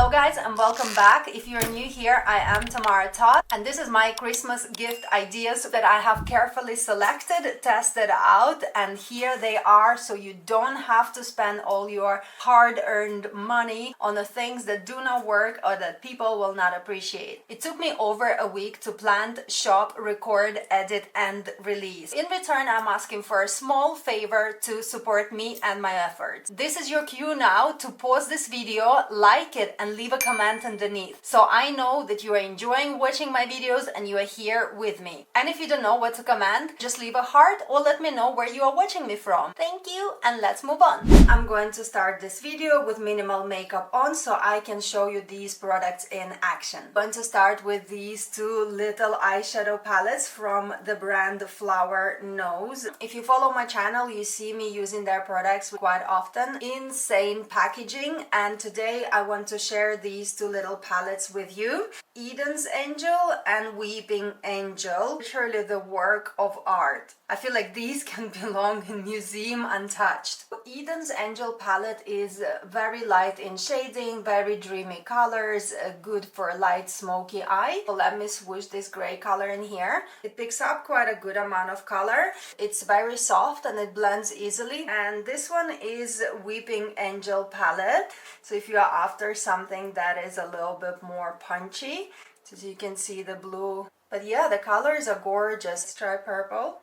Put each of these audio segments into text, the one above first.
Hello guys and welcome back. If you're new here, I am Tamara Todd and this is my Christmas gift ideas that I have carefully selected, tested out, and here they are, so you don't have to spend all your hard-earned money on the things that do not work or that people will not appreciate. It took me over a week to plan, shop, record, edit and release. In return, I'm asking for a small favor to support me and my efforts. This is your cue now to pause this video, like it and leave a comment underneath so I know that you are enjoying watching my videos and you are here with me. And if you don't know what to comment, just leave a heart or let me know where you are watching me from. Thank you, and let's move on. I'm going to start this video with minimal makeup on so I can show you these products in action. I'm going to start with these two little eyeshadow palettes from the brand Flower Nose. If you follow my channel, you see me using their products quite often. Insane packaging, and today I want to share these two little palettes with you. Eden's Angel and Weeping Angel, literally the work of art. I feel like these can belong in museum untouched. Eden's Angel palette is very light in shading, very dreamy colors, good for a light smoky eye. So let me switch this gray color in here. It picks up quite a good amount of color. It's very soft and it blends easily. And this one is Weeping Angel palette. So if you are after something that is a little bit more punchy, so you can see the blue. But yeah, the colors are gorgeous. Try purple.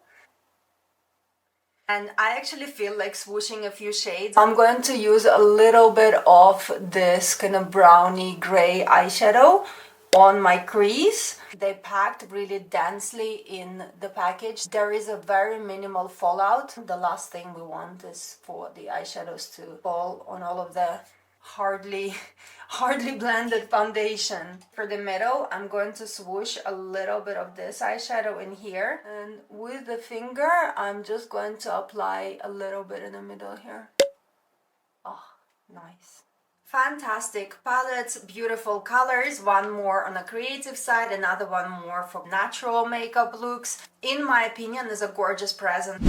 And I actually feel like swooshing a few shades. I'm going to use a little bit of this kind of browny gray eyeshadow on my crease. They packed really densely in the package. There is a very minimal fallout. The last thing we want is for the eyeshadows to fall on all of the hardly blended foundation. For the middle, I'm going to swoosh a little bit of this eyeshadow in here, and with the finger I'm just going to apply a little bit in the middle here. Oh, nice. Fantastic palettes, beautiful colors, one more on the creative side, another one more for natural makeup looks. In my opinion, is a gorgeous present.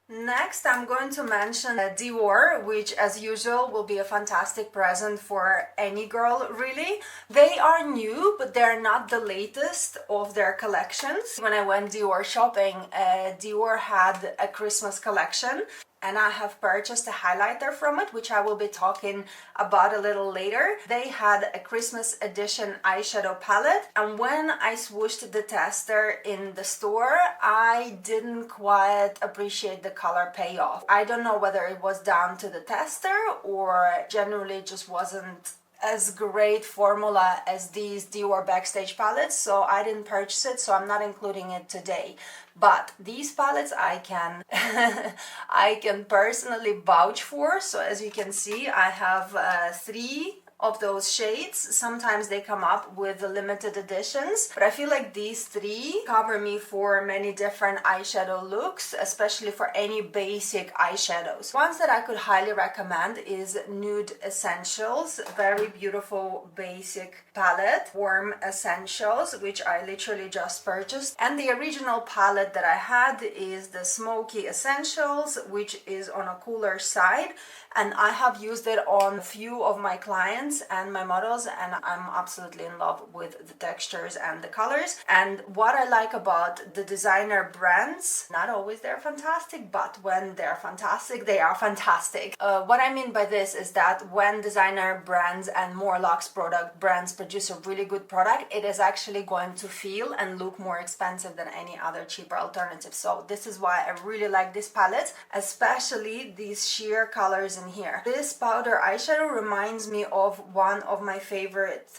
Next, I'm going to mention DIOR, which as usual will be a fantastic present for any girl, really. They are new, but they're not the latest of their collections. When I went DIOR shopping, DIOR had a Christmas collection, and I have purchased a highlighter from it, which I will be talking about a little later. They had a Christmas edition eyeshadow palette, and when I swooshed the tester in the store, I didn't quite appreciate the color payoff. I don't know whether it was down to the tester or generally just wasn't as great formula as these DIOR Backstage palettes, so I didn't purchase it, so I'm not including it today. But these palettes I can I can personally vouch for. So as you can see, I have 3 of those shades. Sometimes they come up with limited editions, but I feel like these 3 cover me for many different eyeshadow looks, especially for any basic eyeshadows. Ones that I could highly recommend is Nude Essentials, very beautiful basic palette, Warm Essentials, which I literally just purchased. And the original palette that I had is the SMOKEY Essentials, which is on a cooler side, and I have used it on a few of my clients and my models, and I'm absolutely in love with the textures and the colors. And what I like about the designer brands, not always they're fantastic, but when they're fantastic, they are fantastic. What I mean by this is that when designer brands and more luxe product brands produce a really good product, it is actually going to feel and look more expensive than any other cheaper alternative. So this is why I really like this palette, especially these sheer colors in here. This powder eyeshadow reminds me of one of my favorite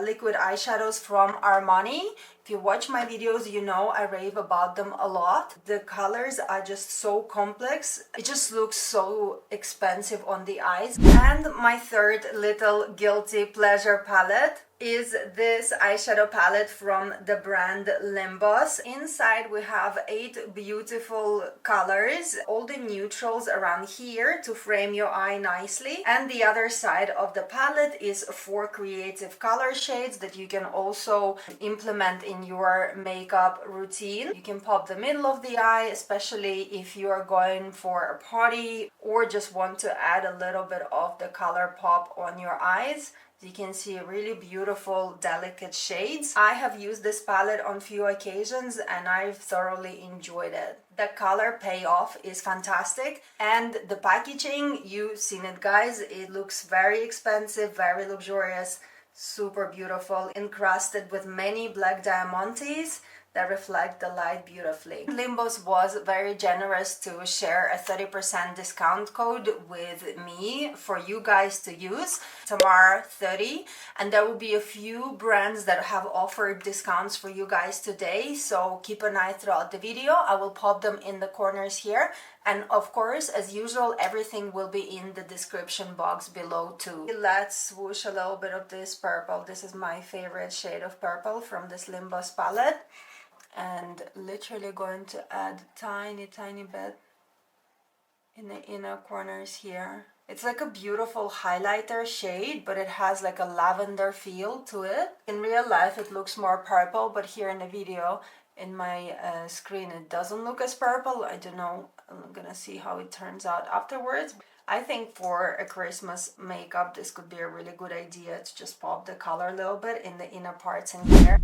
liquid eyeshadows from Armani. If you watch my videos, you know I rave about them a lot. The colors are just so complex. It just looks so expensive on the eyes. And my third little guilty pleasure palette is this eyeshadow palette from the brand LIMBOSS. Inside we have 8 beautiful colors, all the neutrals around here to frame your eye nicely, and the other side of the palette is 4 creative color shades that you can also implement in your makeup routine. You can pop the middle of the eye, especially if you are going for a party or just want to add a little bit of the color pop on your eyes. You can see really beautiful, delicate shades. I have used this palette on few occasions and I've thoroughly enjoyed it. The color payoff is fantastic, and the packaging, you've seen it guys, it looks very expensive, very luxurious, super beautiful, encrusted with many black diamantes that reflect the light beautifully. LIMBOSS was very generous to share a 30% discount code with me for you guys to use, Tamar30, and there will be a few brands that have offered discounts for you guys today, so keep an eye throughout the video. I will pop them in the corners here, and of course, as usual, everything will be in the description box below too. Let's swoosh a little bit of this purple. This is my favorite shade of purple from this LIMBOSS palette. And literally going to add tiny bit in the inner corners here. It's like a beautiful highlighter shade, but it has like a lavender feel to it. In real life it looks more purple, but here in the video, in my screen, it doesn't look as purple. I don't know, I'm gonna see how it turns out afterwards. I think for a Christmas makeup this could be a really good idea to just pop the color a little bit in the inner parts in here.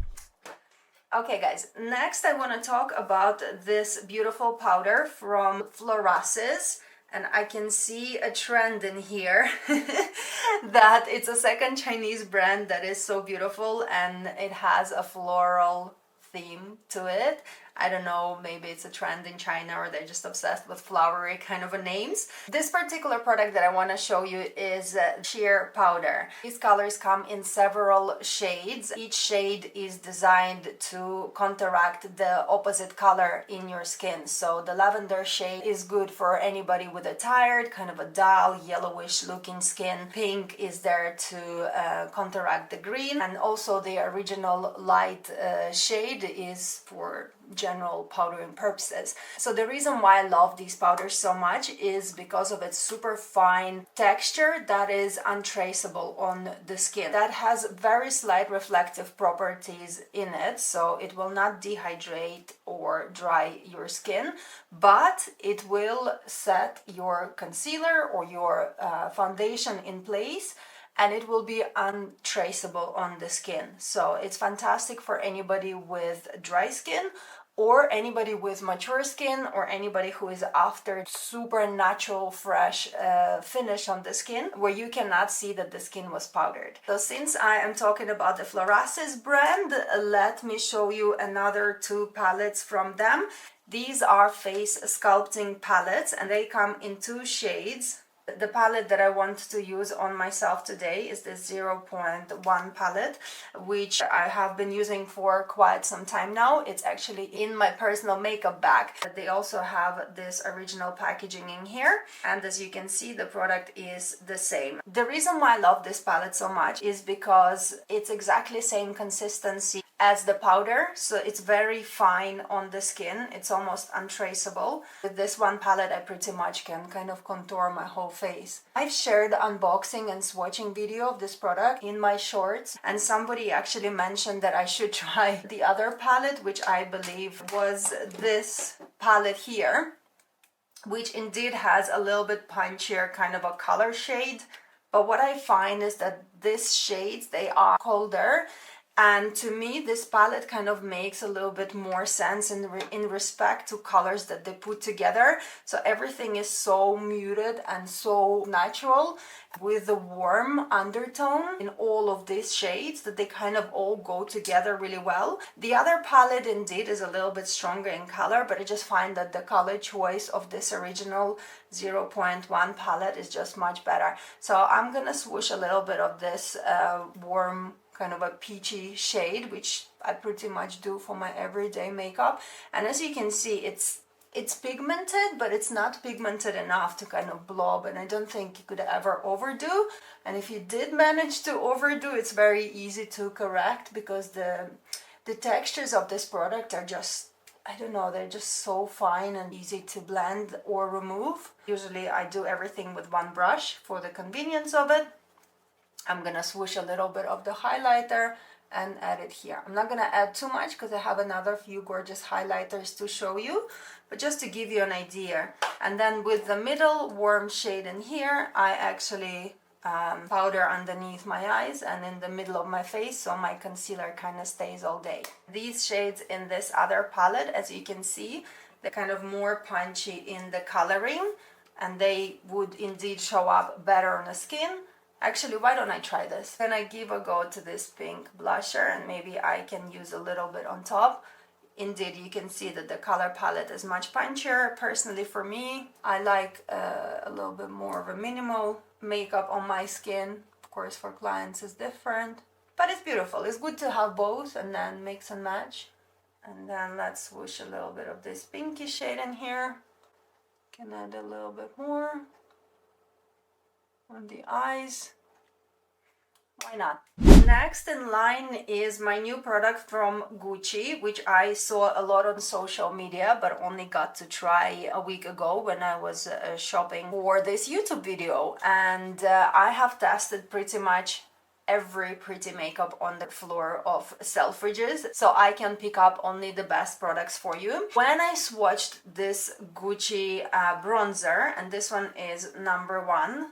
Okay guys, next I want to talk about this beautiful powder from Florasis, and I can see a trend in here that it's a second Chinese brand that is so beautiful and it has a floral theme to it. I don't know, maybe it's a trend in China or they're just obsessed with flowery kind of names. This particular product that I want to show you is sheer powder. These colors come in several shades. Each shade is designed to counteract the opposite color in your skin. So the lavender shade is good for anybody with a tired, kind of a dull, yellowish looking skin. Pink is there to counteract the green, and also the original light shade is for general powdering purposes. So the reason why I love these powders so much is because of its super fine texture that is untraceable on the skin. That has very slight reflective properties in it, so it will not dehydrate or dry your skin, but it will set your concealer or your foundation in place, and it will be untraceable on the skin. So it's fantastic for anybody with dry skin or anybody with mature skin or anybody who is after super natural fresh finish on the skin where you cannot see that the skin was powdered. So since I am talking about the Florasis brand, let me show you another two palettes from them. These are face sculpting palettes and they come in two shades. The palette that I want to use on myself today is the 0.1 palette, which I have been using for quite some time now. It's actually in my personal makeup bag. They also have this original packaging in here, and as you can see, the product is the same. The reason why I love this palette so much is because it's exactly same consistency as the powder, so it's very fine on the skin. It's almost untraceable. With this one palette I pretty much can kind of contour my whole face. I've shared unboxing and swatching video of this product in my shorts, and somebody actually mentioned that I should try the other palette, which I believe was this palette here, which indeed has a little bit punchier kind of a color shade. But what I find is that these shades, they are colder. And to me, this palette kind of makes a little bit more sense in respect to colors that they put together. So everything is so muted and so natural with the warm undertone in all of these shades that they kind of all go together really well. The other palette indeed is a little bit stronger in color, but I just find that the color choice of this original 0.1 palette is just much better. So I'm gonna swoosh a little bit of this warm kind of a peachy shade, which I pretty much do for my everyday makeup. And as you can see, it's pigmented, but it's not pigmented enough to kind of blob, and I don't think you could ever overdo. And if you did manage to overdo, it's very easy to correct because the textures of this product are just, I don't know, they're just so fine and easy to blend or remove. Usually I do everything with one brush for the convenience of it. I'm gonna swoosh a little bit of the highlighter and add it here. I'm not gonna add too much because I have another few gorgeous highlighters to show you, but just to give you an idea. And then with the middle warm shade in here, I actually powder underneath my eyes and in the middle of my face, so my concealer kind of stays all day. These shades in this other palette, as you can see, they're kind of more punchy in the coloring, and they would indeed show up better on the skin. Actually, why don't I try this? Then I give a go to this pink blusher, and maybe I can use a little bit on top. Indeed, you can see that the color palette is much punchier. Personally, for me, I like a little bit more of a minimal makeup on my skin. Of course, for clients it's different, but it's beautiful. It's good to have both and then mix and match. And then let's swoosh a little bit of this pinky shade in here. Can add a little bit more on the eyes. Why not? Next in line is my new product from Gucci, which I saw a lot on social media, but only got to try a week ago when I was shopping for this YouTube video. And I have tested pretty much every pretty makeup on the floor of Selfridges, so I can pick up only the best products for you. When I swatched this Gucci bronzer, and this one is number 1,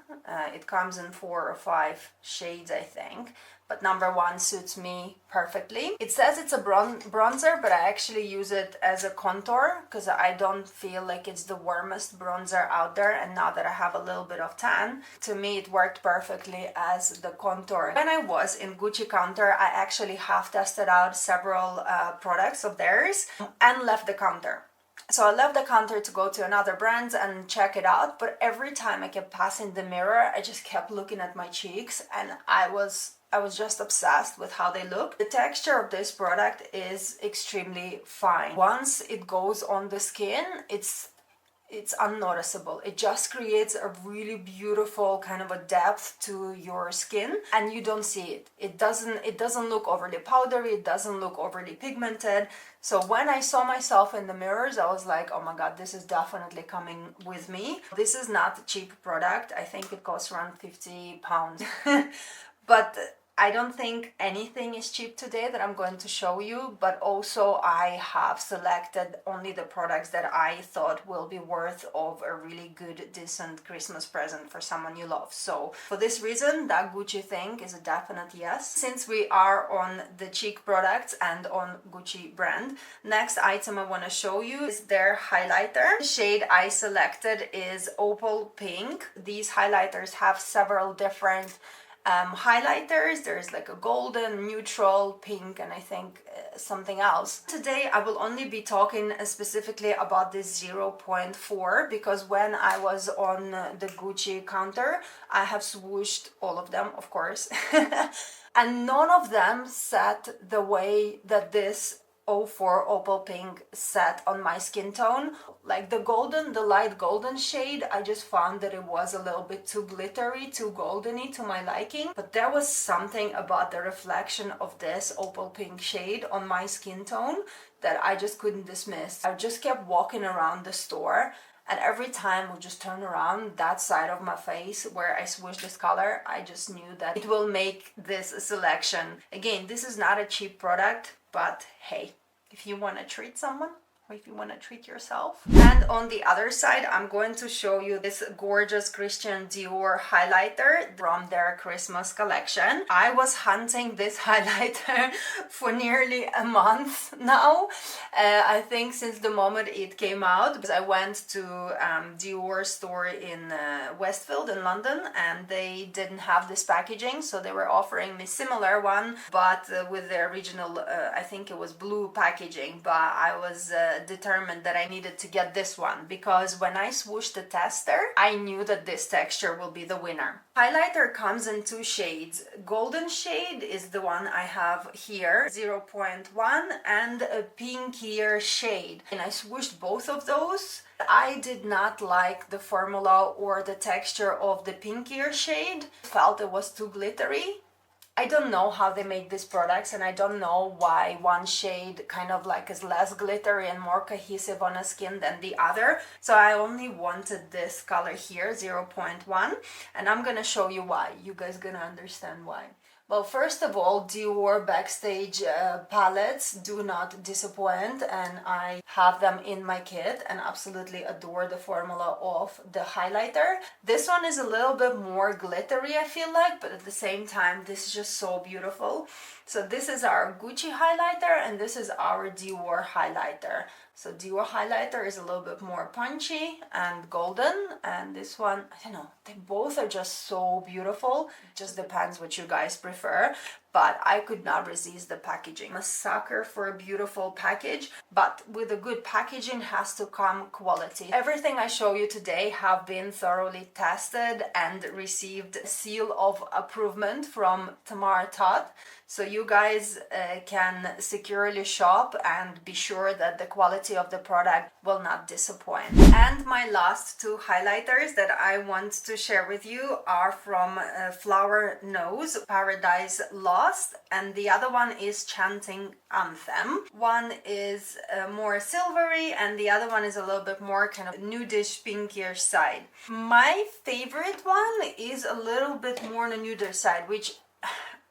it comes in 4 or 5 shades, I think, but number 1 suits me perfectly. It says it's a bronzer, but I actually use it as a contour because I don't feel like it's the warmest bronzer out there, and now that I have a little bit of tan, to me it worked perfectly as the contour. When I was in Gucci counter, I actually have tested out several products of theirs and left the counter. So I left the counter to go to another brand and check it out, but every time I kept passing the mirror, I just kept looking at my cheeks, and I was just obsessed with how they look. The texture of this product is extremely fine. Once it goes on the skin, it's unnoticeable. It just creates a really beautiful kind of a depth to your skin, and you don't see it. It doesn't look overly powdery, it doesn't look overly pigmented. So when I saw myself in the mirrors, I was like, oh my god, this is definitely coming with me. This is not a cheap product. I think it costs around £50. But I don't think anything is cheap today that I'm going to show you, but also I have selected only the products that I thought will be worth of a really good, decent Christmas present for someone you love. So for this reason, that Gucci thing is a definite yes. Since we are on the cheek products and on Gucci brand, next item I want to show you is their highlighter. The shade I selected is Opal Pink. These highlighters have several different highlighters. There's like a golden, neutral, pink, and I think something else. Today I will only be talking specifically about this 0.4 because when I was on the Gucci counter, I have swooshed all of them, of course, and none of them sat the way that this 04 Opal Pink set on my skin tone. Like the light golden shade, I just found that it was a little bit too glittery, too goldeny to my liking. But there was something about the reflection of this Opal Pink shade on my skin tone that I just couldn't dismiss. I just kept walking around the store, and every time I would just turn around that side of my face where I swoosh this color, I just knew that it will make this selection. Again, this is not a cheap product, but hey, if you want to treat someone, or if you want to treat yourself. And on the other side, I'm going to show you this gorgeous Christian Dior highlighter from their Christmas collection. I was hunting this highlighter for nearly a month now. I think since the moment it came out, because I went to Dior store in Westfield in London, and they didn't have this packaging, so they were offering me similar one, but with the original, I think it was blue packaging, but I was determined that I needed to get this one because when I swooshed the tester, I knew that this texture will be the winner. Highlighter comes in 2 shades. Golden shade is the one I have here, 0.1, and a pinkier shade. And I swooshed both of those. I did not like the formula or the texture of the pinkier shade. Felt it was too glittery. I don't know how they make these products, and I don't know why one shade kind of like is less glittery and more cohesive on a skin than the other. So I only wanted this color here, 0.1, and I'm gonna show you why. You guys gonna understand why. Well, first of all, DIOR Backstage palettes do not disappoint, and I have them in my kit and absolutely adore the formula of the highlighter. This one is a little bit more glittery, I feel like, but at the same time, this is just so beautiful. So this is our Gucci highlighter and this is our DIOR highlighter. So DIOR highlighter is a little bit more punchy and golden, and this one, I don't know, they both are just so beautiful. It just depends what you guys prefer, but I could not resist the packaging. I'm a sucker for a beautiful package, but with a good packaging has to come quality. Everything I show you today have been thoroughly tested and received a seal of approval from Tamara Todd. So you guys can securely shop and be sure that the quality of the product will not disappoint. And my last two highlighters that I want to share with you are from Flower Nose, Paradise Lost, and the other one is Chanting Anthem. One is more silvery and the other one is a little bit more kind of nudish, pinkier side. My favorite one is a little bit more on the nuder side, which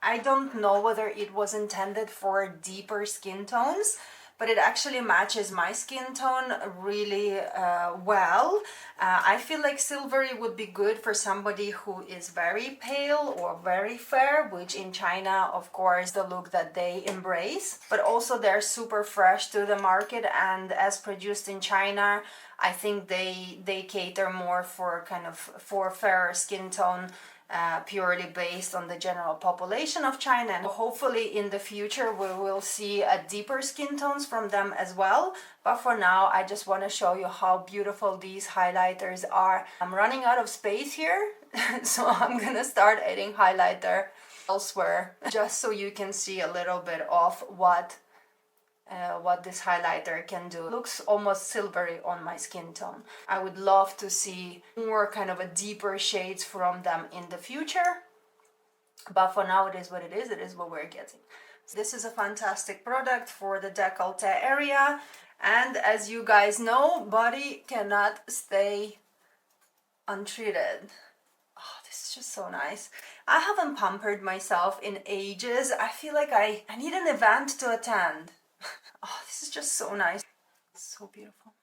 I don't know whether it was intended for deeper skin tones, but it actually matches my skin tone really well. I feel like silvery would be good for somebody who is very pale or very fair, which in China, of course, the look that they embrace. But also they're super fresh to the market, and as produced in China, I think they cater more for kind of for fairer skin tone. Purely based on the general population of China, and hopefully in the future we will see a deeper skin tones from them as well. But for now, I just want to show you how beautiful these highlighters are. I'm running out of space here, so I'm gonna start adding highlighter elsewhere just so you can see a little bit of what this highlighter can do. It looks almost silvery on my skin tone. I would love to see more kind of a deeper shades from them in the future, but for now it is what it is what we're getting. So this is a fantastic product for the décolleté area, and as you guys know, body cannot stay untreated. Oh, this is just so nice. I haven't pampered myself in ages. I feel like I need an event to attend. Oh, this is just so nice. It's so beautiful.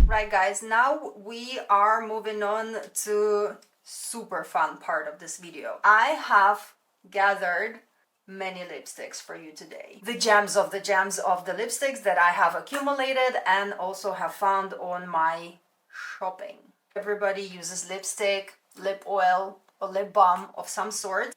Right, guys, now we are moving on to super fun part of this video. I have gathered many lipsticks for you today. The gems of the lipsticks that I have accumulated and also have found on my shopping. Everybody uses lipstick, lip oil, or lip balm of some sort.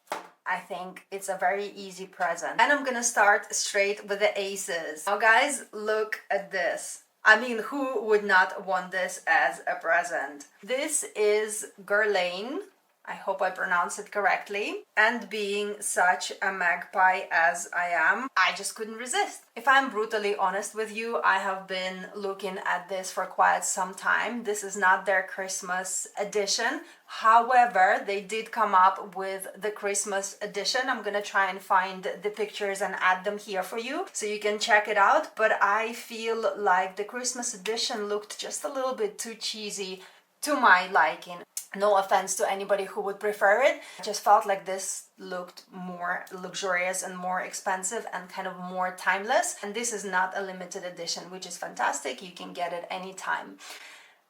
I think it's a very easy present. And I'm gonna start straight with the aces. Now guys, look at this. I mean, who would not want this as a present? This is Guerlain. I hope I pronounce it correctly. And being such a magpie as I am, I just couldn't resist. If I'm brutally honest with you, I have been looking at this for quite some time. This is not their Christmas edition. However, they did come up with the Christmas edition. I'm gonna try and find the pictures and add them here for you so you can check it out. But I feel like the Christmas edition looked just a little bit too cheesy to my liking. No offense to anybody who would prefer it. I just felt like this looked more luxurious and more expensive and kind of more timeless. And this is not a limited edition, which is fantastic. You can get it anytime.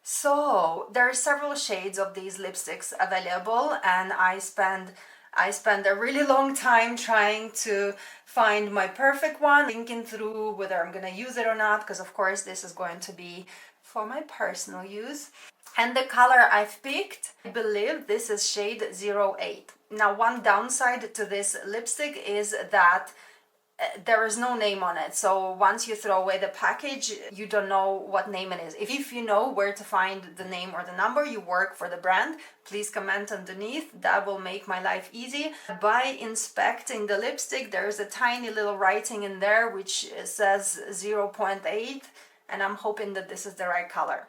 So there are several shades of these lipsticks available, and I spent a really long time trying to find my perfect one, thinking through whether I'm gonna use it or not, because of course this is going to be for my personal use. And the color I've picked, I believe this is shade 08. Now, one downside to this lipstick is that there is no name on it. So once you throw away the package, you don't know what name it is. If you know where to find the name or the number, you work for the brand, please comment underneath. That will make my life easy. By inspecting the lipstick, there's a tiny little writing in there which says 0.8, and I'm hoping that this is the right color.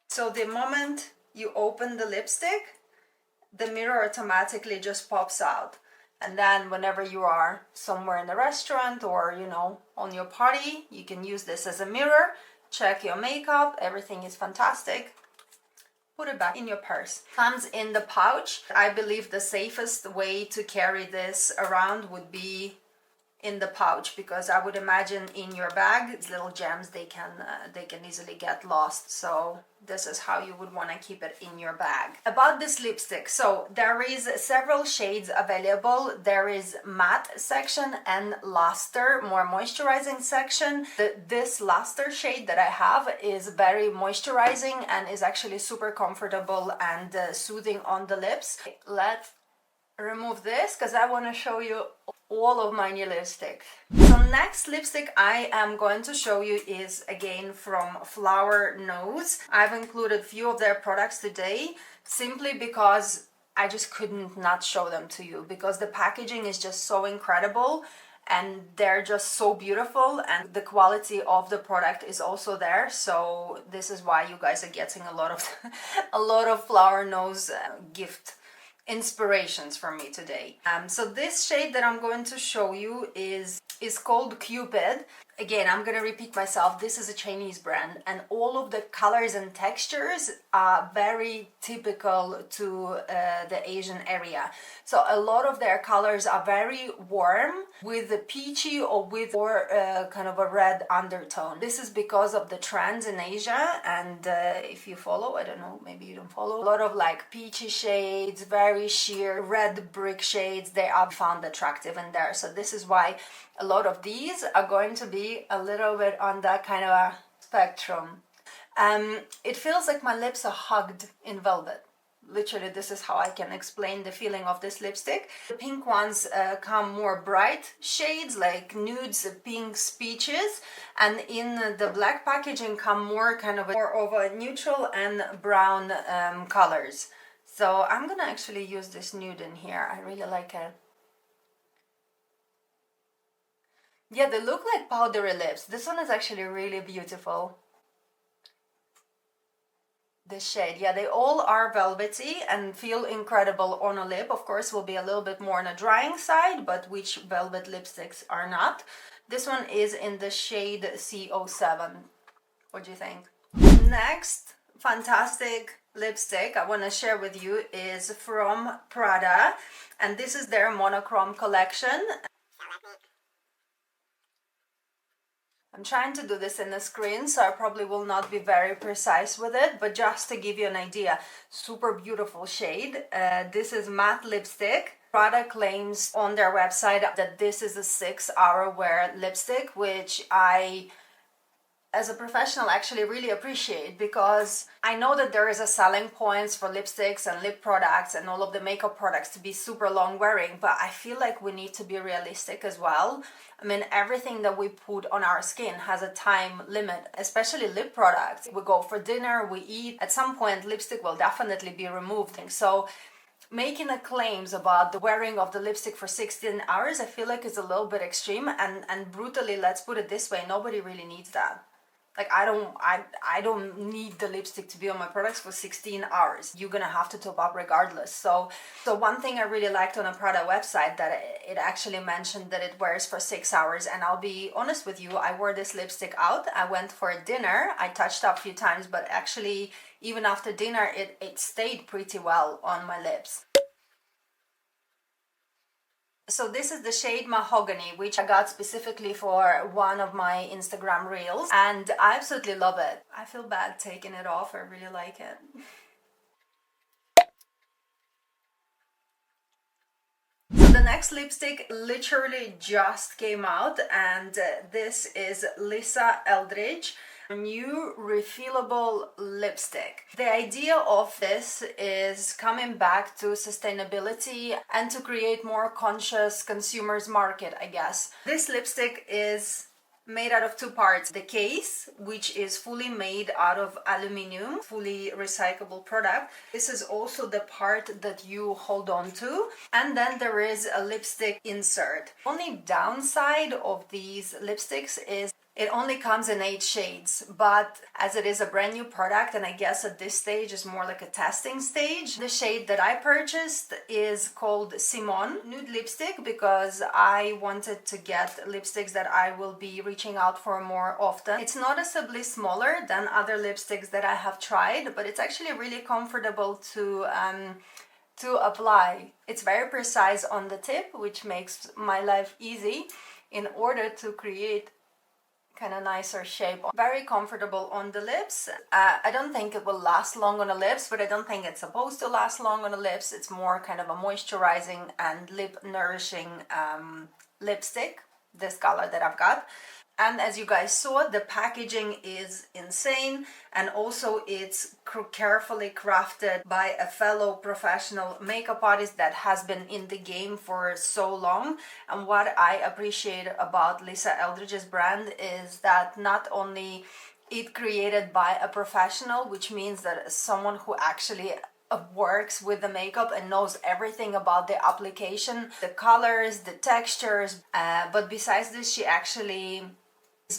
So the moment you open the lipstick, the mirror automatically just pops out. And then whenever you are somewhere in a restaurant or, you know, on your party, you can use this as a mirror, check your makeup, everything is fantastic. put it back in your purse. Comes in the pouch. I believe the safest way to carry this around would be in the pouch, because I would imagine in your bag, these little gems, they can easily get lost. So this is how you would want to keep it in your bag. About this lipstick, so there is several shades available. There is matte section and luster, more moisturizing section. This luster shade that I have is very moisturizing and is actually super comfortable and soothing on the lips. Let's remove this because I want to show you all of my new lipsticks. So next lipstick I am going to show you is again from Florasis. I've included few of their products today simply because I just couldn't not show them to you, because the packaging is just so incredible and they're just so beautiful, and the quality of the product is also there. So this is why you guys are getting a lot of Florasis gift inspirations from me today. So this shade that I'm going to show you is called Cupid. Again, I'm gonna repeat myself, this is a Chinese brand and all of the colors and textures are very typical to the Asian area. So a lot of their colors are very warm with a peachy or with kind of a red undertone. This is because of the trends in Asia, and if you follow, I don't know, maybe you don't follow, a lot of like peachy shades, very sheer red brick shades, they are found attractive in there. So this is why a lot of these are going to be a little bit on that kind of a spectrum. It feels like my lips are hugged in velvet. Literally, this is how I can explain the feeling of this lipstick. The pink ones come more bright shades like nudes, pinks, peaches, and in the black packaging come more kind of more of a neutral and brown colors. So I'm gonna actually use this nude in here. I really like it. Yeah, they look like powdery lips. This one is actually really beautiful. This shade, yeah, they all are velvety and feel incredible on a lip. Of course, will be a little bit more on a drying side, but which velvet lipsticks are not? This one is in the shade C07. What do you think? Next, fantastic lipstick I want to share with you is from Prada, and this is their monochrome collection. I'm trying to do this in the screen, so I probably will not be very precise with it, but just to give you an idea, super beautiful shade. This is matte lipstick. Prada claims on their website that this is a 6-hour wear lipstick, which I, as a professional, actually really appreciate, because I know that there is a selling points for lipsticks and lip products and all of the makeup products to be super long wearing, but I feel like we need to be realistic as well. I mean, everything that we put on our skin has a time limit, especially lip products. We go for dinner, we eat, at some point lipstick will definitely be removed. So making a claims about the wearing of the lipstick for 16 hours, I feel like is a little bit extreme, and brutally, let's put it this way, nobody really needs that. Like, I don't need the lipstick to be on my products for 16 hours. You're gonna have to top up regardless. So one thing I really liked on a Prada website, that it actually mentioned that it wears for 6 hours. And I'll be honest with you, I wore this lipstick out. I went for dinner. I touched up a few times, but actually, even after dinner, it stayed pretty well on my lips. So this is the shade Mahogany, which I got specifically for one of my Instagram reels, and I absolutely love it. I feel bad taking it off, I really like it. So the next lipstick literally just came out, and this is Lisa Eldridge new refillable lipstick. The idea of this is coming back to sustainability and to create more conscious consumers market, I guess. This lipstick is made out of two parts. The case, which is fully made out of aluminum, fully recyclable product. This is also the part that you hold on to. And then there is a lipstick insert. Only downside of these lipsticks is It only comes in 8 shades, but as it is a brand new product, and I guess at this stage is more like a testing stage, the shade that I purchased is called Simone Nude Lipstick, because I wanted to get lipsticks that I will be reaching out for more often. It's noticeably smaller than other lipsticks that I have tried, but it's actually really comfortable to apply. It's very precise on the tip, which makes my life easy in order to create kind of nicer shape. Very comfortable on the lips. I don't think it will last long on the lips, but I don't think it's supposed to last long on the lips. It's more kind of a moisturizing and lip nourishing lipstick, this color that I've got. And as you guys saw, the packaging is insane, and also it's carefully crafted by a fellow professional makeup artist that has been in the game for so long. And what I appreciate about Lisa Eldridge's brand is that not only it created by a professional, which means that someone who actually works with the makeup and knows everything about the application, the colors, the textures, but besides this, she actually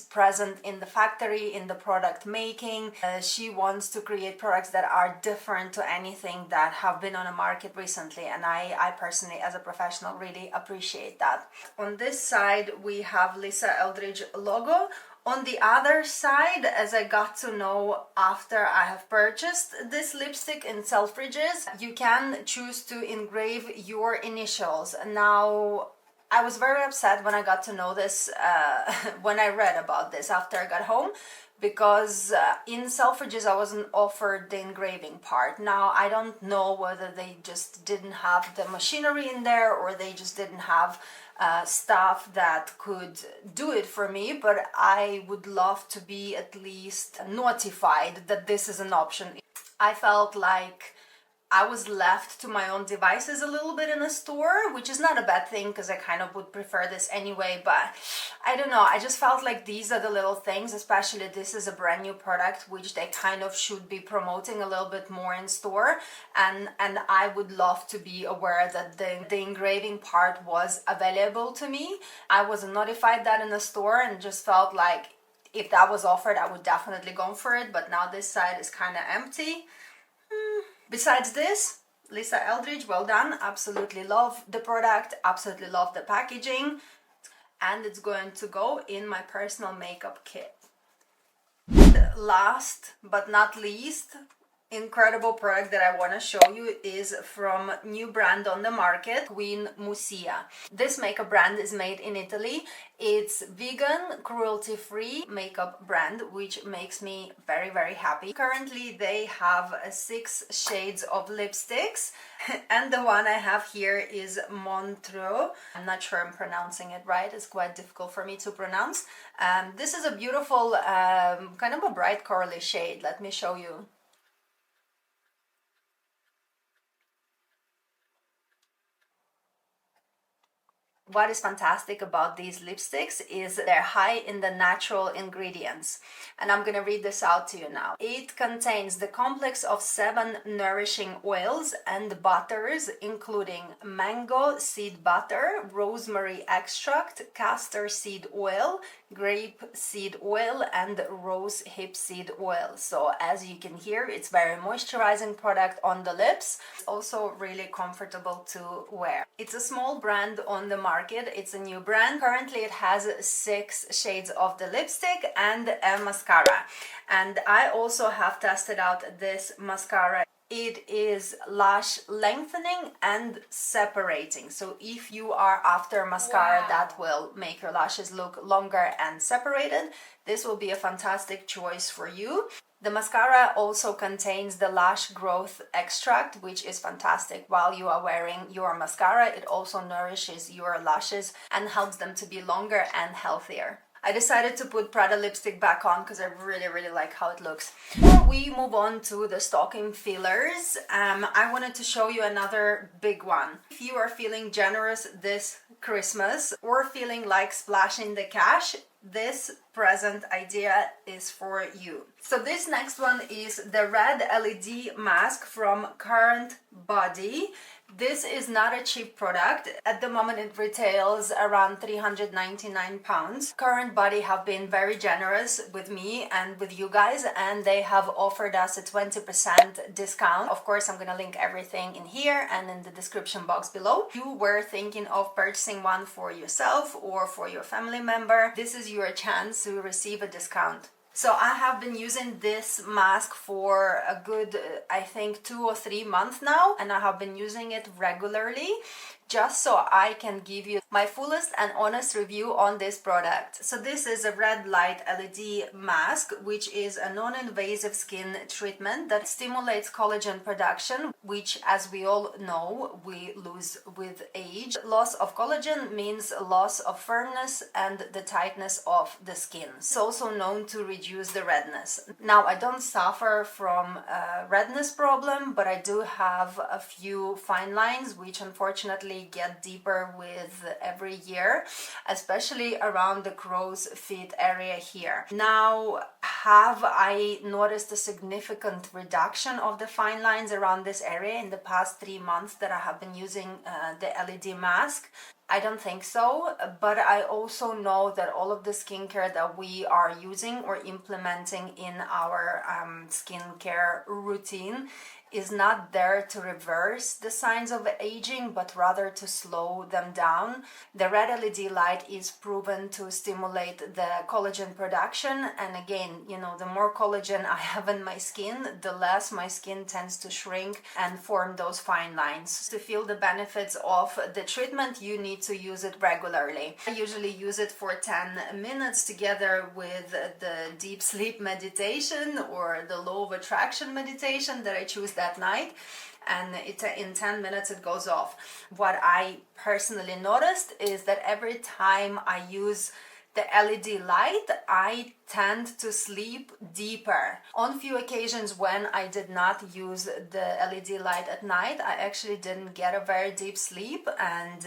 present in the factory, in the product making. She wants to create products that are different to anything that have been on the market recently, and I personally as a professional really appreciate that. On this side we have Lisa Eldridge logo. On the other side, as I got to know after I have purchased this lipstick in Selfridges, you can choose to engrave your initials. Now, I was very upset when I got to know this, when I read about this after I got home, because in Selfridges I wasn't offered the engraving part. Now, I don't know whether they just didn't have the machinery in there, or they just didn't have staff that could do it for me, but I would love to be at least notified that this is an option. I felt like I was left to my own devices a little bit in the store, which is not a bad thing because I kind of would prefer this anyway, but I don't know, I just felt like these are the little things, especially this is a brand new product which they kind of should be promoting a little bit more in store, and I would love to be aware that the engraving part was available to me. I wasn't notified that in the store and just felt like if that was offered I would definitely go for it, but now this side is kind of empty. Besides this, Lisa Eldridge, well done. Absolutely love the product, absolutely love the packaging, and it's going to go in my personal makeup kit. Last but not least, incredible product that I want to show you is from new brand on the market, Queen Musia. This makeup brand is made in Italy. It's vegan, cruelty-free makeup brand, which makes me very, very happy. Currently, they have 6 shades of lipsticks, and the one I have here is Montreux. I'm not sure I'm pronouncing it right. It's quite difficult for me to pronounce. This is a beautiful, kind of a bright corally shade. Let me show you. What is fantastic about these lipsticks is they're high in the natural ingredients. And I'm going to read this out to you now. It contains the complex of 7 nourishing oils and butters, including mango seed butter, rosemary extract, castor seed oil, grape seed oil, and rose hip seed oil. So as you can hear, it's very moisturizing product on the lips. It's also really comfortable to wear. It's a small brand on the market. It's a new brand. Currently it has 6 shades of the lipstick and a mascara. And I also have tested out this mascara. It is lash lengthening and separating. So if you are after mascara that will make your lashes look longer and separated, this will be a fantastic choice for you. The mascara also contains the lash growth extract, which is fantastic. While you are wearing your mascara, it also nourishes your lashes and helps them to be longer and healthier. I decided to put Prada lipstick back on because I really, really like how it looks. Before we move on to the stocking fillers, I wanted to show you another big one. If you are feeling generous this Christmas or feeling like splashing the cash, this present idea is for you. So this next one is the red LED mask from Current Body. This is not a cheap product. At the moment it retails around £399. Current Body have been very generous with me and with you guys, and they have offered us a 20% discount. Of course, I'm gonna link everything in here and in the description box below. If you were thinking of purchasing one for yourself or for your family member, this is your chance to receive a discount. So I have been using this mask for a good, I think 2 or 3 months now, and I have been using it regularly just so I can give you my fullest and honest review on this product. So this is a red light LED mask, which is a non-invasive skin treatment that stimulates collagen production, which, as we all know, we lose with age. Loss of collagen means loss of firmness and the tightness of the skin. It's also known to reduce the redness. Now, I don't suffer from a redness problem, but I do have a few fine lines which unfortunately get deeper with every year, especially around the crow's feet area here. Now, have I noticed a significant reduction of the fine lines around this area in the past 3 months that I have been using the LED mask? I don't think so, but I also know that all of the skincare that we are using or implementing in our skincare routine is not there to reverse the signs of aging, but rather to slow them down. The red LED light is proven to stimulate the collagen production, and again, you know, the more collagen I have in my skin, the less my skin tends to shrink and form those fine lines. To feel the benefits of the treatment, you need to use it regularly. I usually use it for 10 minutes together with the deep sleep meditation or the law of attraction meditation that I choose that night, and in 10 minutes it goes off. What I personally noticed is that every time I use the LED light, I tend to sleep deeper. On few occasions when I did not use the LED light at night, I actually didn't get a very deep sleep, and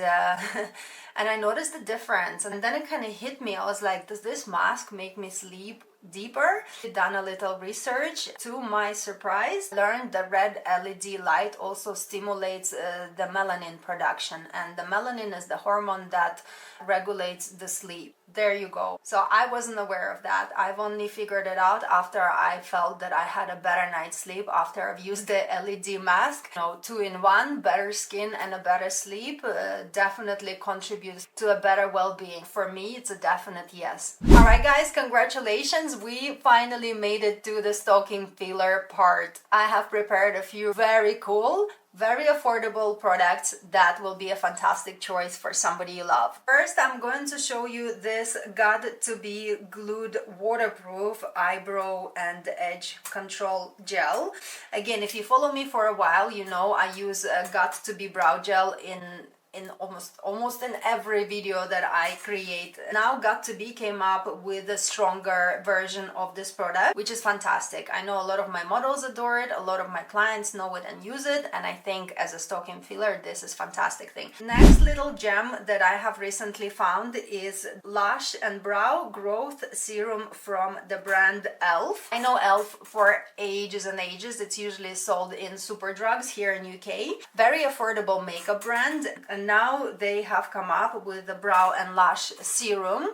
and I noticed the difference. And then it kind of hit me. I was like, does this mask make me sleep deeper? I've done a little research. To my surprise, learned that red LED light also stimulates the melanin production, and the melanin is the hormone that regulates the sleep. There you go. So I wasn't aware of that. I've only figured it out after I felt that I had a better night's sleep after I've used the LED mask. You know, 2-in-1, better skin and a better sleep definitely contributes to a better well-being. For me, it's a definite yes. Alright guys, congratulations. We finally made it to the stocking filler part. I have prepared a few very cool, very affordable products that will be a fantastic choice for somebody you love. First, I'm going to show you this Got to Be Glued Waterproof Eyebrow and Edge Control Gel. Again, if you follow me for a while, you know I use Got to Be Brow Gel in almost in every video that I create. Now Got to Be came up with a stronger version of this product, which is fantastic. I know a lot of my models adore it, a lot of my clients know it and use it, and I think as a stocking filler this is a fantastic thing. Next little gem that I have recently found is Lash and Brow Growth Serum from the brand ELF. I know ELF for ages and ages. It's usually sold in Superdrugs here in UK. Very affordable makeup brand, and now they have come up with the brow and lash serum,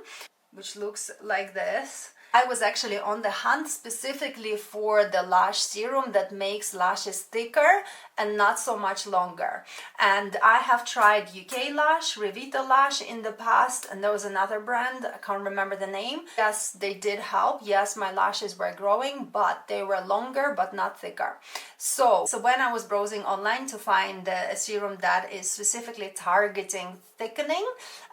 which looks like this. I was actually on the hunt specifically for the lash serum that makes lashes thicker and not so much longer. And I have tried UK Lash, Revita Lash in the past, and there was another brand, I can't remember the name. Yes, they did help. Yes, my lashes were growing, but they were longer but not thicker. So when I was browsing online to find a serum that is specifically targeting thickening,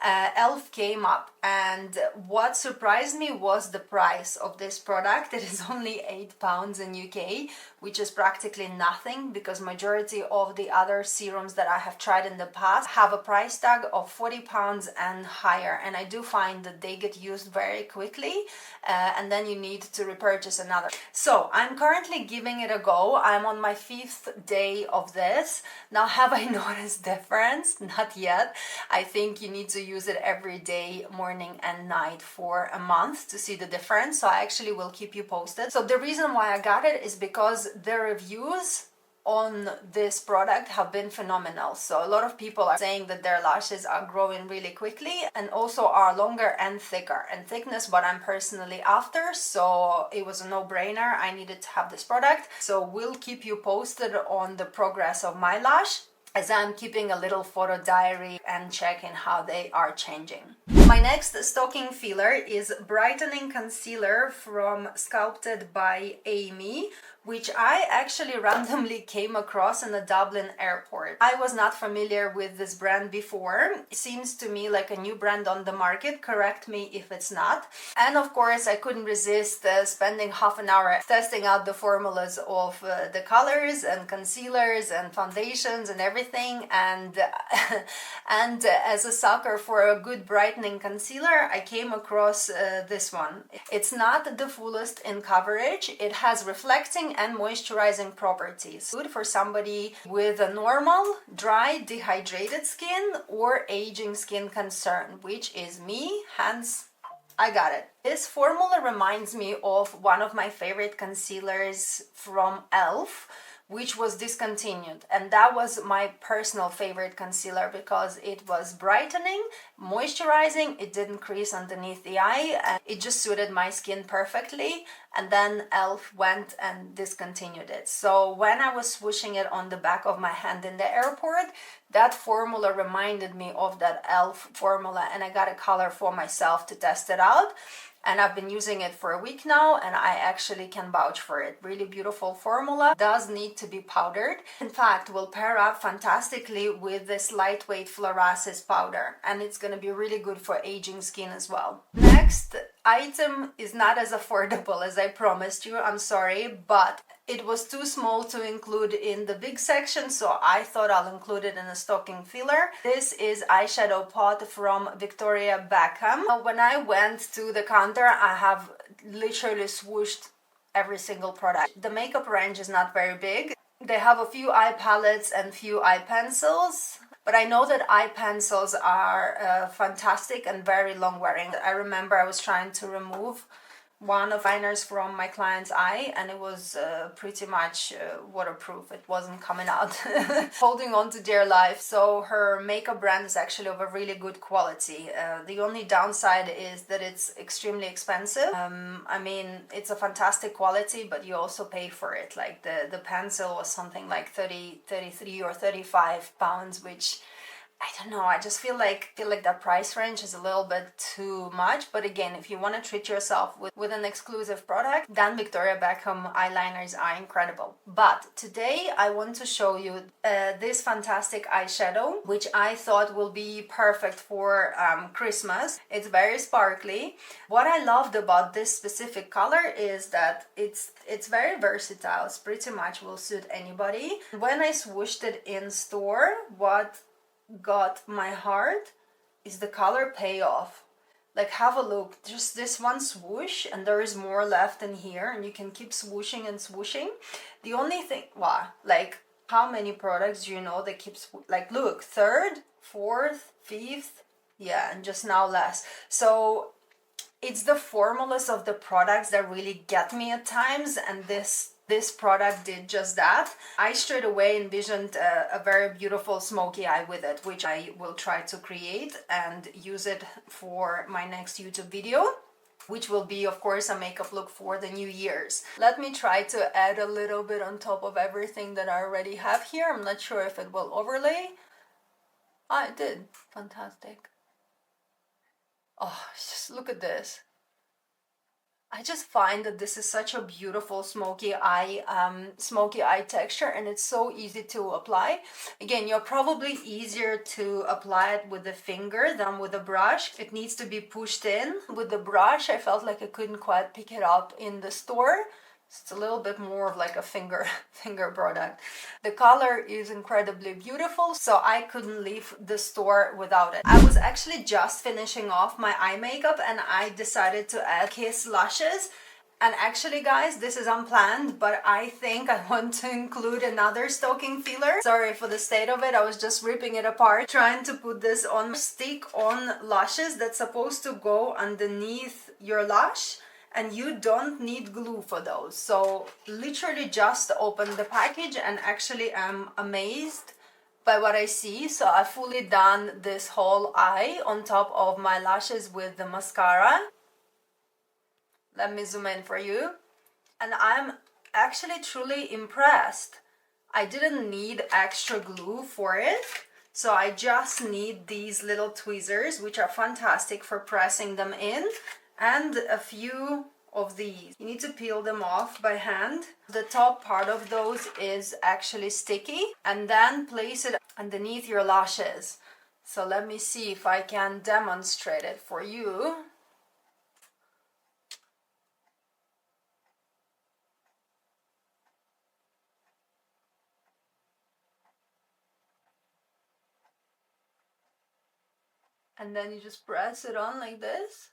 ELF came up, and what surprised me was the price of this product. It is only £8 in UK, which is practically nothing because majority of the other serums that I have tried in the past have a price tag of £40 and higher, and I do find that they get used very quickly and then you need to repurchase another. So I'm currently giving it a go. I'm on my 5th day of this. Now, have I noticed difference? Not yet. I think you need to use it every day, morning and night, for a month to see the difference. So I actually will keep you posted. So the reason why I got it is because the reviews on this product have been phenomenal. So a lot of people are saying that their lashes are growing really quickly and also are longer and thicker. And thickness, what I'm personally after, so it was a no-brainer. I needed to have this product. So we'll keep you posted on the progress of my lash, as I'm keeping a little photo diary and checking how they are changing. My next stocking filler is Brightening Concealer from Sculpted by Amy, which I actually randomly came across in the Dublin airport. I was not familiar with this brand before. It seems to me like a new brand on the market. Correct me if it's not. And of course, I couldn't resist spending half an hour testing out the formulas of the colors and concealers and foundations and everything. And and as a sucker for a good brightening concealer, I came across this one. It's not the fullest in coverage. It has reflecting and moisturizing properties. Good for somebody with a normal, dry, dehydrated skin or aging skin concern, which is me, hence I got it. This formula reminds me of one of my favorite concealers from e.l.f., which was discontinued, and that was my personal favorite concealer because it was brightening, moisturizing, it didn't crease underneath the eye, and it just suited my skin perfectly. And then e.l.f. went and discontinued it. So when I was swooshing it on the back of my hand in the airport, that formula reminded me of that e.l.f. formula, and I got a color for myself to test it out. And I've been using it for a week now, and I actually can vouch for it. Really beautiful formula. Does need to be powdered. In fact, will pair up fantastically with this lightweight Florasis powder, and it's going to be really good for aging skin as well. Next item is not as affordable as I promised you, I'm sorry, but it was too small to include in the big section, so I thought I'll include it in a stocking filler. This is eyeshadow pot from Victoria Beckham. When I went to the counter, I have literally swooshed every single product. The makeup range is not very big. They have a few eye palettes and few eye pencils. But I know that eye pencils are fantastic and very long wearing. I remember I was trying to remove one of liners from my client's eye, and it was pretty much waterproof. It wasn't coming out. Holding on to dear life. So her makeup brand is actually of a really good quality. The only downside is that it's extremely expensive. I mean, it's a fantastic quality, but you also pay for it. Like the pencil was something like 33 or 35 pounds, which I don't know, I just feel like that price range is a little bit too much. But again, if you want to treat yourself with an exclusive product, then Victoria Beckham eyeliners are incredible. But today I want to show you this fantastic eyeshadow, which I thought will be perfect for Christmas. It's very sparkly. What I loved about this specific color is that it's very versatile. It's pretty much will suit anybody. When I swooshed it in store, what got my heart is the color payoff. Like, have a look, just this one swoosh and there is more left in here, and you can keep swooshing and swooshing. The only thing, wow, like how many products do you know that keeps, like, look, third, fourth, fifth, yeah, and just now less. So it's the formulas of the products that really get me at times, and this product did just that. I straight away envisioned a very beautiful smoky eye with it, which I will try to create and use it for my next YouTube video, which will be, of course, a makeup look for the New Year's. Let me try to add a little bit on top of everything that I already have here. I'm not sure if it will overlay. Ah, it did. Fantastic. Oh, just look at this. I just find that this is such a beautiful smoky eye texture, and it's so easy to apply. Again, you're probably easier to apply it with the finger than with a brush. It needs to be pushed in. With the brush, I felt like I couldn't quite pick it up in the store. It's a little bit more of like a finger product. The color is incredibly beautiful, so I couldn't leave the store without it. I was actually just finishing off my eye makeup and I decided to add Kiss lashes. And actually, guys, this is unplanned, but I think I want to include another stocking filler. Sorry for the state of it, I was just ripping it apart, trying to put this on stick-on lashes that's supposed to go underneath your lash. and you don't need glue for those. So literally just open the package and actually I'm amazed by what I see. So I've fully done this whole eye on top of my lashes with the mascara. Let me zoom in for you. And I'm actually truly impressed. I didn't need extra glue for it. So I just need these little tweezers, which are fantastic for pressing them in, and a few of these. You need to peel them off by hand. The top part of those is actually sticky, and then place it underneath your lashes. So let me see if I can demonstrate it for you. And then you just press it on like this.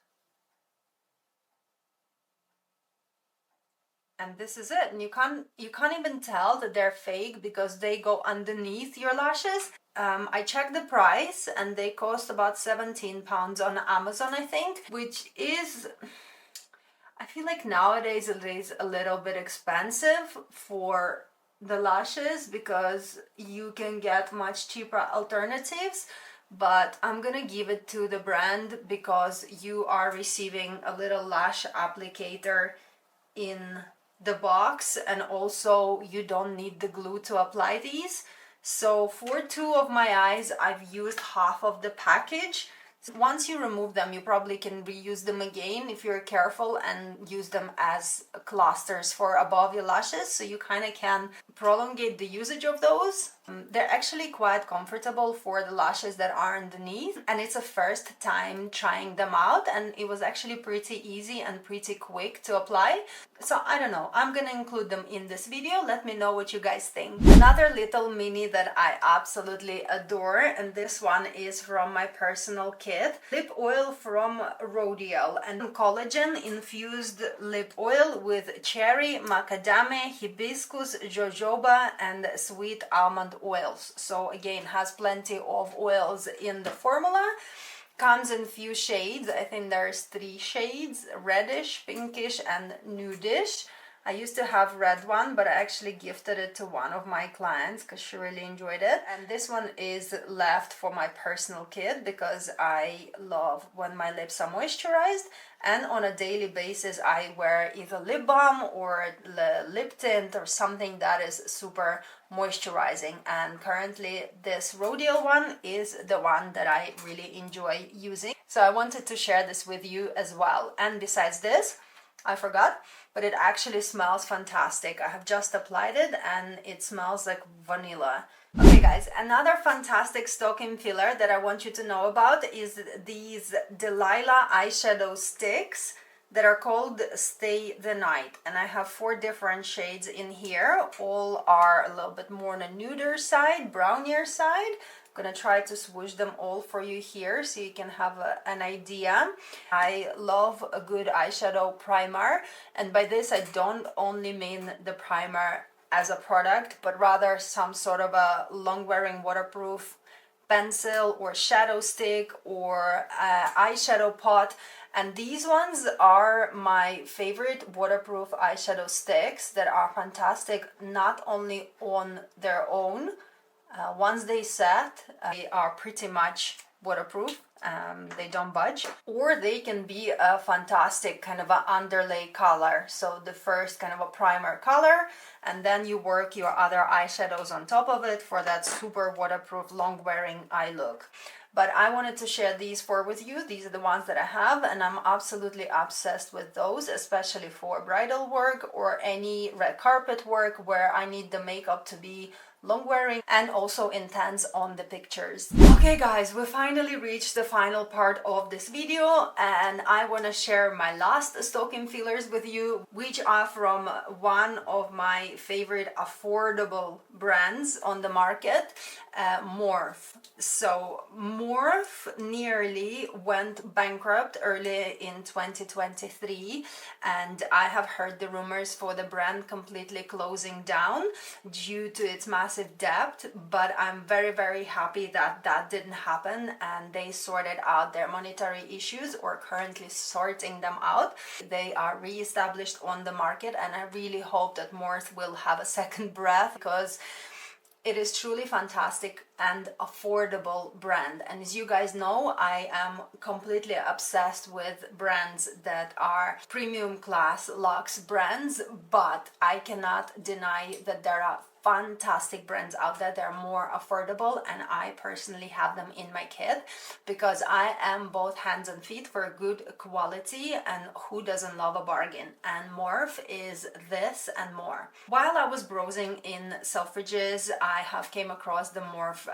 And this is it. And you can't even tell that they're fake because they go underneath your lashes. I checked the price and they cost about £17 on Amazon, I think, which is, I feel like nowadays it is a little bit expensive for the lashes because you can get much cheaper alternatives. But I'm gonna give it to the brand because you are receiving a little lash applicator in the box, and also you don't need the glue to apply these. So for 2 of my eyes I've used half of the package. Once you remove them, you probably can reuse them again if you're careful and use them as clusters for above your lashes, so you kind of can prolongate the usage of those. They're actually quite comfortable for the lashes that are underneath, and it's a first time trying them out, and it was actually pretty easy and pretty quick to apply. So I don't know, I'm gonna include them in this video. Let me know what you guys think. Another little mini that I absolutely adore, and this one is from my personal kit, lip oil from Rodial, and collagen infused lip oil with cherry, macadamia, hibiscus, jojoba and sweet almond oils. So again, has plenty of oils in the formula. Comes in few shades. I think there's 3 shades: reddish, pinkish and nudish. I used to have red one, but I actually gifted it to one of my clients because she really enjoyed it. And this one is left for my personal kit because I love when my lips are moisturized. And on a daily basis, I wear either lip balm or lip tint or something that is super moisturizing. And currently this Rodial one is the one that I really enjoy using. So I wanted to share this with you as well. And besides this, I forgot, but it actually smells fantastic. I have just applied it and it smells like vanilla. Okay guys, another fantastic stocking filler that I want you to know about is these Delilah eyeshadow sticks that are called Stay the Night. And I have 4 different shades in here. All are a little bit more on a nuder side, brownier side. Gonna try to swoosh them all for you here so you can have an idea. I love a good eyeshadow primer, and by this I don't only mean the primer as a product, but rather some sort of a long-wearing waterproof pencil or shadow stick or eyeshadow pot. And these ones are my favorite waterproof eyeshadow sticks that are fantastic not only on their own. Once they set, they are pretty much waterproof. They don't budge, or they can be a fantastic kind of an underlay color. So the first kind of a primer color, and then you work your other eyeshadows on top of it for that super waterproof long wearing eye look. But I wanted to share these 4 with you. These are the ones that I have, and I'm absolutely obsessed with those, especially for bridal work or any red carpet work where I need the makeup to be long wearing and also intense on the pictures. Okay guys, we finally reached the final part of this video, and I want to share my last stocking fillers with you, which are from one of my favorite affordable brands on the market, Morphe. So Morphe nearly went bankrupt early in 2023, and I have heard the rumors for the brand completely closing down due to its massive massive debt, but I'm very, very happy that that didn't happen and they sorted out their monetary issues or currently sorting them out. They are re-established on the market, and I really hope that Morphe will have a second breath, because it is truly fantastic and affordable brand. And as you guys know, I am completely obsessed with brands that are premium class luxe brands, but I cannot deny that there are fantastic brands out there that are more affordable, and I personally have them in my kit because I am both hands and feet for good quality, and who doesn't love a bargain? And Morphe is this and more. While I was browsing in Selfridges, I have came across the Morphe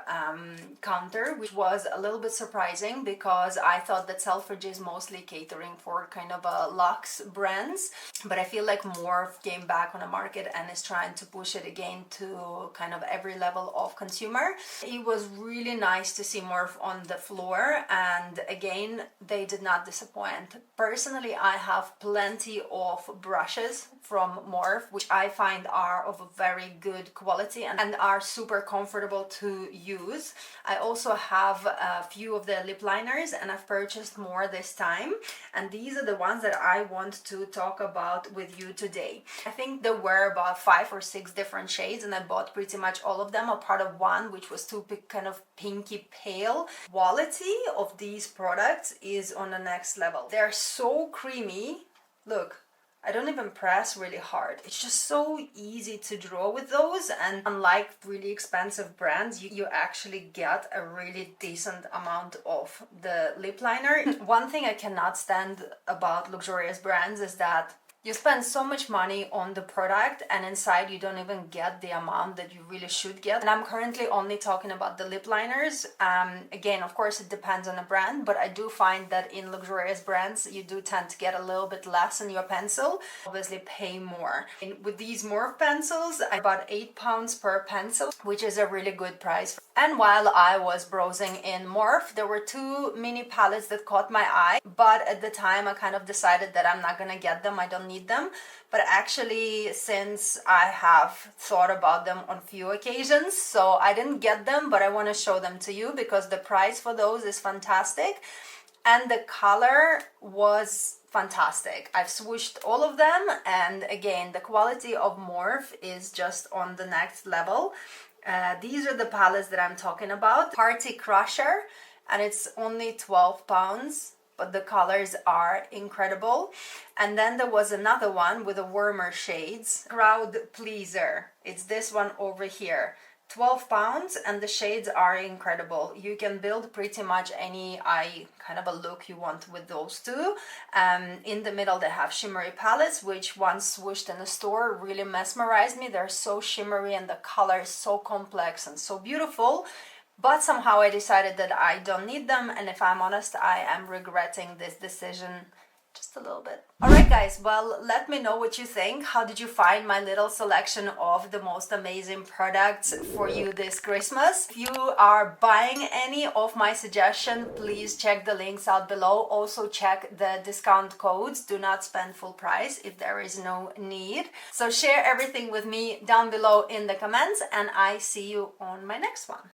counter, which was a little bit surprising because I thought that Selfridges mostly catering for kind of a luxe brands, but I feel like Morphe came back on the market and is trying to push it again to kind of every level of consumer. It was really nice to see Morphe on the floor, and again, they did not disappoint. Personally, I have plenty of brushes from Morphe, which I find are of a very good quality and are super comfortable to use. I also have a few of the lip liners, and I've purchased more this time, and these are the ones that I want to talk about with you today. I think there were about 5 or 6 different shades, and I bought pretty much all of them, a part of one which was too kind of pinky pale. Quality of these products is on the next level. They're so creamy. Look, I don't even press really hard. It's just so easy to draw with those, and unlike really expensive brands, you actually get a really decent amount of the lip liner. One thing I cannot stand about luxurious brands is that you spend so much money on the product and inside you don't even get the amount that you really should get. And I'm currently only talking about the lip liners. Again, of course, it depends on the brand, but I do find that in luxurious brands, you do tend to get a little bit less in your pencil. Obviously pay more. And with these Morphe pencils, I bought £8 per pencil, which is a really good price. And while I was browsing in Morphe, there were 2 mini palettes that caught my eye, but at the time I kind of decided that I'm not gonna get them. I don't need them, but actually since I have thought about them on few occasions, so I didn't get them, but I want to show them to you because the price for those is fantastic and the color was fantastic. I've swooshed all of them, and again, the quality of Morphe is just on the next level. These are the palettes that I'm talking about. Party Crusher, and it's only £12, but the colors are incredible. And then there was another one with the warmer shades, Crowd Pleaser. It's this one over here, £12, and the shades are incredible. You can build pretty much any eye kind of a look you want with those two. In the middle they have shimmery palettes, which once swooshed in the store really mesmerized me. They're so shimmery and the color is so complex and so beautiful. But somehow I decided that I don't need them, and if I'm honest, I am regretting this decision just a little bit. Alright guys, well, let me know what you think. How did you find my little selection of the most amazing products for you this Christmas? If you are buying any of my suggestions, please check the links out below. Also check the discount codes. Do not spend full price if there is no need. So share everything with me down below in the comments, and I see you on my next one.